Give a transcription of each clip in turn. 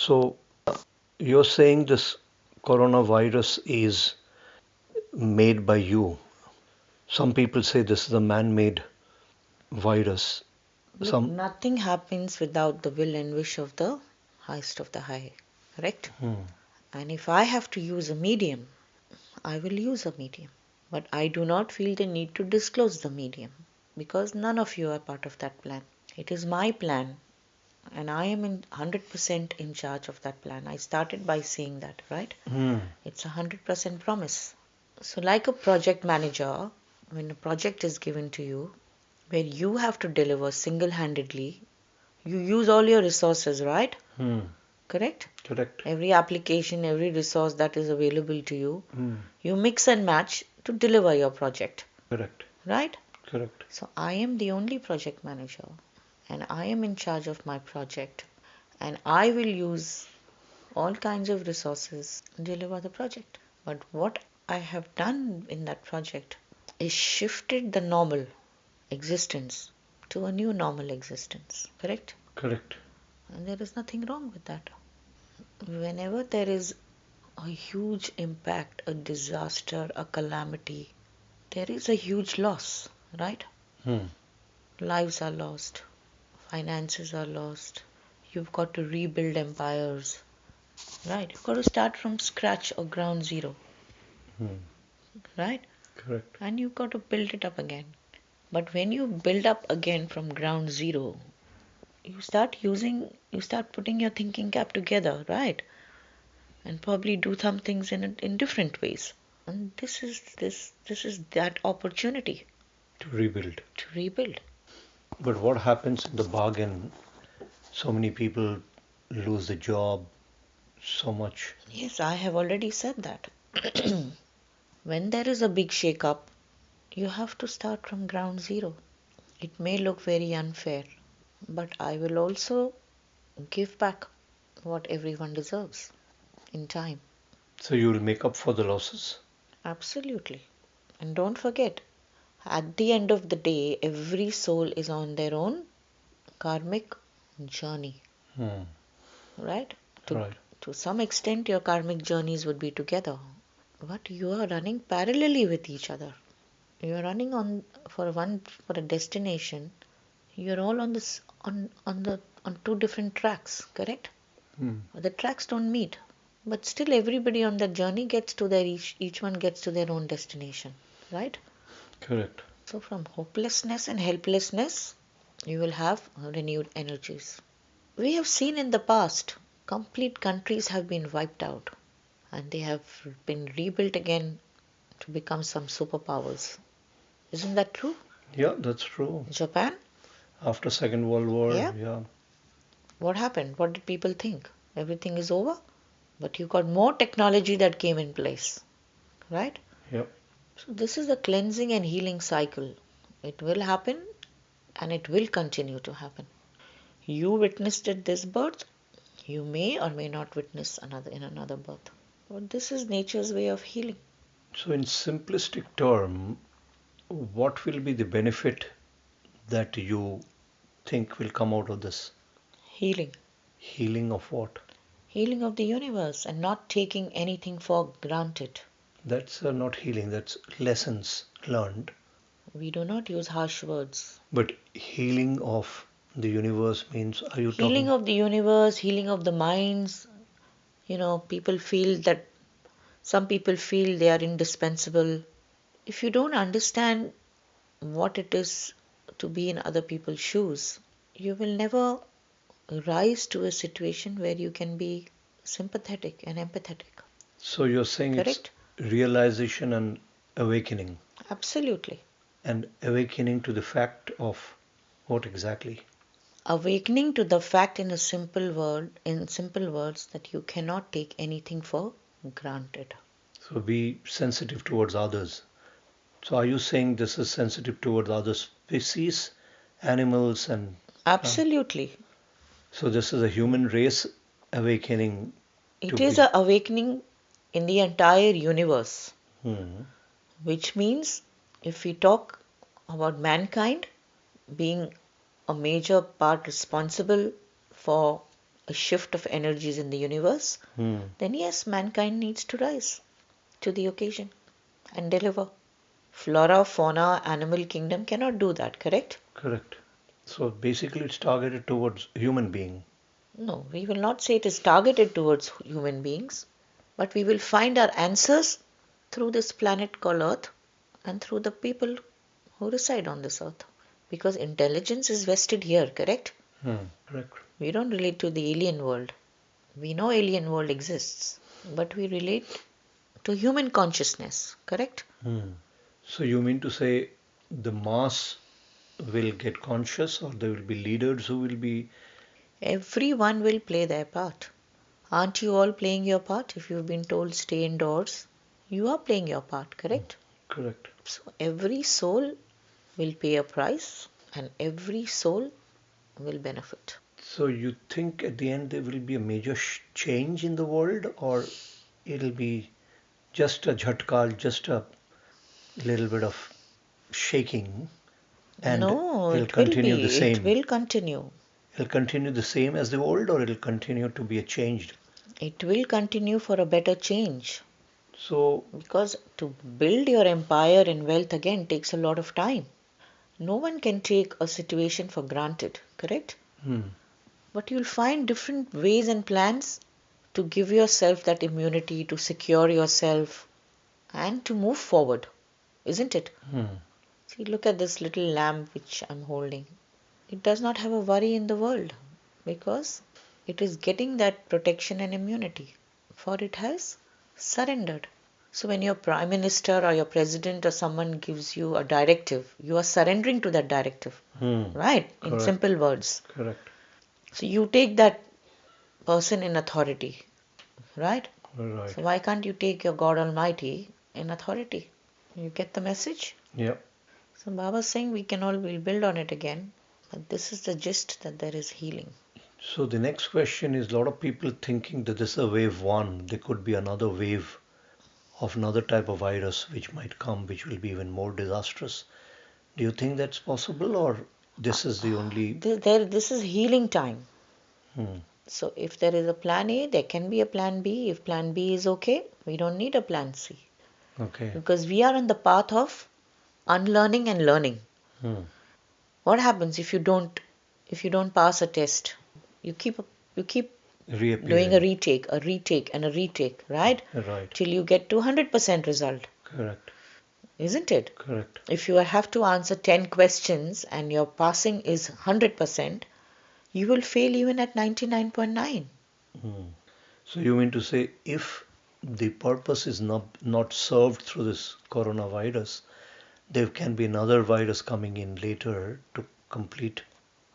So you're saying this coronavirus is made by you. Some people say this is a man-made virus. Look, Some. nothing happens without the will and wish of the highest of the high, correct? And if I have to use a medium, I will use a medium. But I do not feel the need to disclose the medium because none of you are part of that plan. It is my plan and I am in 100% in charge of that plan. I started by saying that, right? It's a 100% promise. So, like a project manager, when a project is given to you, where you have to deliver single handedly, you use all your resources, right? Correct? Correct. Every application, every resource that is available to you, you mix and match to deliver your project. Correct. Right? Correct. So I am the only project manager and I am in charge of my project and I will use all kinds of resources to deliver the project. But what I have done in that project is shifted the normal existence to a new normal existence. Correct? Correct. And there is nothing wrong with that. Whenever there is a huge impact, a disaster, a calamity, there is a huge loss, right? Lives are lost, finances are lost, you've got to rebuild empires, right? You've got to start from scratch or ground zero, right? Correct. And you've got to build it up again. But when you build up again from ground zero, you start putting your thinking cap together, right? And probably do some things in different ways. And this is that opportunity To rebuild. to rebuild. But what happens in the bargain? So many people lose the job, so much. Yes, I have already said that. When there is a big shake-up, you have to start from ground zero. It may look very unfair, but I will also give back what everyone deserves in time. So you will make up for the losses? Absolutely. And don't forget, at the end of the day, every soul is on their own karmic journey, right? Right. To some extent, your karmic journeys would be together, but you are running parallelly with each other. You are running for a destination. You are all on two different tracks, correct? The tracks don't meet, but still everybody on that journey gets to their each one gets to their own destination, right? Correct. So from hopelessness and helplessness, you will have renewed energies. We have seen in the past, complete countries have been wiped out and they have been rebuilt again to become some superpowers. Isn't that true? Yeah, that's true. Japan? After Second World War, Yeah. yeah. What happened? What did people think? Everything is over? But you got more technology that came in place, right? Yep. So this is a cleansing and healing cycle. It will happen and it will continue to happen. You witnessed it this birth, you may or may not witness another birth. But this is nature's way of healing. So in simplistic term, what will be the benefit that you think will come out of this? Healing. Healing of what? Healing of the universe and not taking anything for granted. That's not healing, that's lessons learned. We do not use harsh words. But healing of the universe means, are you Healing talking? of the universe, healing of the minds. Some people feel they are indispensable. If you don't understand what it is to be in other people's shoes, you will never rise to a situation where you can be sympathetic and empathetic. So you're saying Correct? it's realization and awakening. Absolutely. And awakening to the fact of what exactly? Awakening to the fact in simple words that you cannot take anything for granted. So be sensitive towards others. So are you saying this is sensitive towards other species, animals and Absolutely. so this is a human race awakening to It is be. an awakening in the entire universe, Hmm. which means if we talk about mankind being a major part responsible for a shift of energies in the universe, Hmm. then yes, mankind needs to rise to the occasion and deliver. Flora, fauna, animal kingdom cannot do that, correct? Correct. So basically, it's targeted towards human being. No, we will not say it is targeted towards human beings, but we will find our answers through this planet called Earth and through the people who reside on this earth. Because intelligence is vested here, correct? Correct. We don't relate to the alien world. We know alien world exists, but we relate to human consciousness, correct? So you mean to say the mass will get conscious, or there will be leaders who will be. Everyone will play their part. Aren't you all playing your part? If you've been told stay indoors, you are playing your part, correct? Correct. So every soul will pay a price and every soul will benefit. So you think at the end there will be a major change in the world, or it'll be just a jhatka, just a little bit of shaking, and No, it'll it will continue the be. It same? will continue. It'll continue the same as the old, or it'll continue to be a changed? It will continue for a better change. So, Because to build your empire and wealth again takes a lot of time. No one can take a situation for granted, correct? But you'll find different ways and plans to give yourself that immunity, to secure yourself, and to move forward, isn't it? See, look at this little lamb which I'm holding. It does not have a worry in the world because it is getting that protection and immunity, for it has surrendered. So when your prime minister or your president or someone gives you a directive, you are surrendering to that directive, right? In correct. simple words. Correct. So you take that person in authority, right? Right. So why can't you take your God Almighty in authority? You get the message? Yep. So Baba's saying we'll build on it again. But this is the gist, that there is healing. So the next question is, a lot of people thinking that this is a wave one. There could be another wave of another type of virus which might come, which will be even more disastrous. Do you think that's possible, or this is the only? This is healing time. Hmm. So if there is a plan A, there can be a plan B. If plan B is okay, we don't need a plan C. Okay. Because we are on the path of unlearning and learning. What happens if you don't pass a test? You keep doing a Reappearing. retake, and a retake, right? Right. Till you get to 100% result, Correct. isn't it? Correct. If you have to answer 10 questions and your passing is 100%, you will fail even at 99.9. So you mean to say, if the purpose is not served through this coronavirus, there can be another virus coming in later to complete.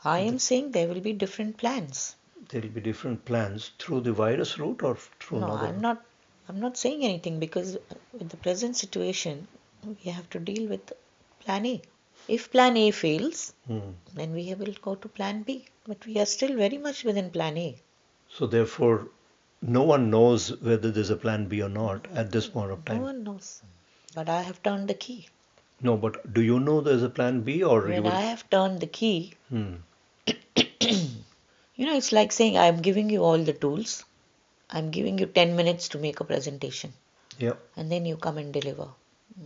I am saying there will be different plans. There will be different plans through the virus route or through No, another. I'm not saying anything, because with the present situation, we have to deal with plan A. If plan A fails, then we will go to plan B. But we are still very much within plan A. So therefore, no one knows whether there's a plan B or not at this point of No time. one knows. But I have turned the key. No, but do you know there's a plan B, or you When will? I have turned the key, Hmm. it's like saying I'm giving you all the tools. I'm giving you 10 minutes to make a presentation. Yeah. And then you come and deliver.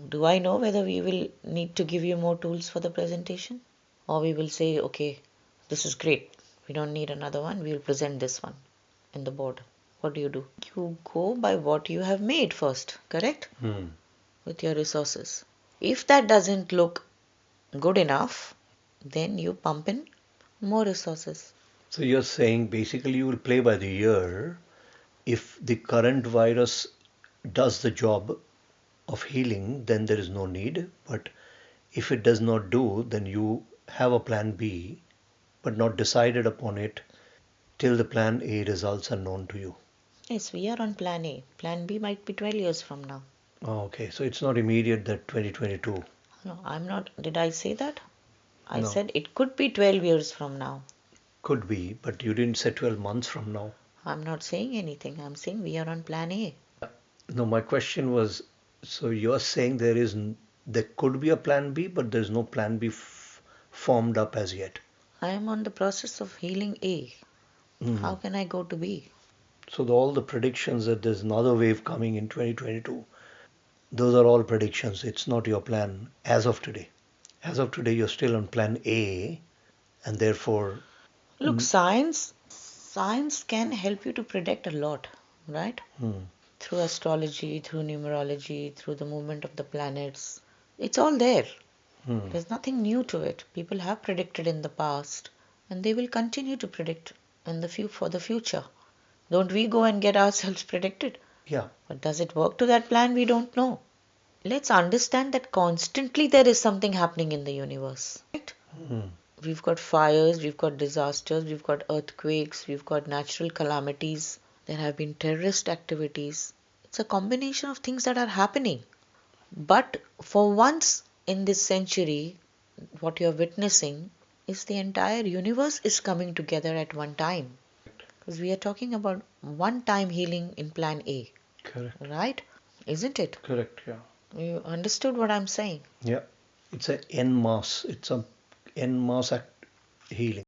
Do I know whether we will need to give you more tools for the presentation? Or we will say, okay, this is great. We don't need another one. We will present this one in the board. What do? You go by what you have made first, correct? With your resources. If that doesn't look good enough, then you pump in more resources. So you're saying basically you will play by the ear. If the current virus does the job of healing, then there is no need. But if it does not do, then you have a plan B, but not decided upon it till the plan A results are known to you. Yes, we are on plan A. Plan B might be 12 years from now. Oh, okay, so it's not immediate that 2022. No, I'm not. Did I say that? I No, said it could be 12 years from now. could be, but you didn't say 12 months from now. I'm not saying anything. I'm saying we are on plan A. No, my question was, so you're saying there could be a plan B, but there's no plan B formed up as yet. I am on the process of healing A. How can I go to B? So all the predictions that there's another wave coming in 2022, those are all predictions. It's not your plan as of today. As of today, you're still on plan A, and therefore, Look, science can help you to predict a lot, right? Through astrology, through numerology, through the movement of the planets. It's all there. There's nothing new to it. People have predicted in the past, and they will continue to predict in the for the future. Don't we go and get ourselves predicted? yeah, But does it work to that plan? We don't know. Let's understand that constantly there is something happening in the universe. Right? We've got fires, we've got disasters, we've got earthquakes, we've got natural calamities. There have been terrorist activities. It's a combination of things that are happening. But for once in this century, what you're witnessing is the entire universe is coming together at one time. Because we are talking about one time healing in plan A, correct, right? Isn't it? correct, yeah, You understood what I'm saying? yeah. It's a en masse. It's a en masse healing.